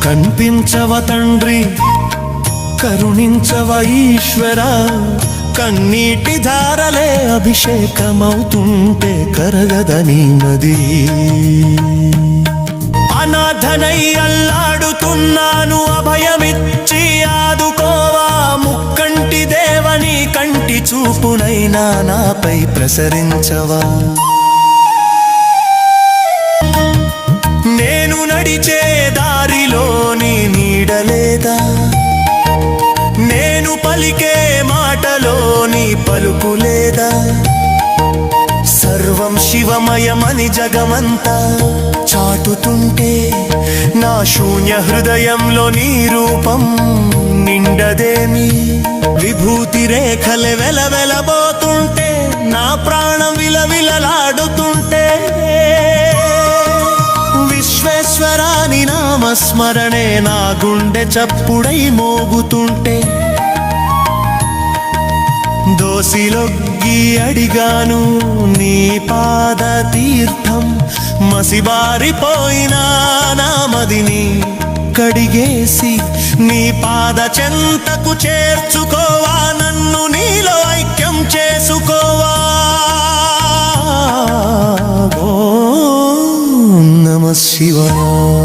కనిపించవ తండ్రి, కరుణించవ ఈశ్వర, కన్నీటి ధారలే అభిషేకమవుతుంటే కరగదని నది. అనాథనై అల్లాడుతున్నాను, అభయమిచ్చి ఆదుకోవా, ముక్కంటి దేవని కంటి చూపునైనా నాపై ప్రసరించవా. నేను నడిచే దారిలోని నీడలేదా, నేను పలికే మాటలోని పలుకులేదా, సర్వం శివమయమని జగమంతా చాటుతుంటే నా శూన్య హృదయంలో నీ రూపం నిండదేమి. విభూతి రేఖలే వెలవెలబోతుంటే నా ప్రాణం విలవిలలాడుతుంటే, విశ్వేశ్వరాని నామస్మరణే నా గుండె చప్పుడై మోగుతుంటే, దోసిలొగ్గి అడిగాను నీ పాద తీర్థం, మసిబారిపోయినా నా మదిని కడిగేసి నీ పాద చెంతకు చేర్చుకోవా, నన్ను నీలో ఐక్యం చేసుకోవా. ఓం నమః శివాయ.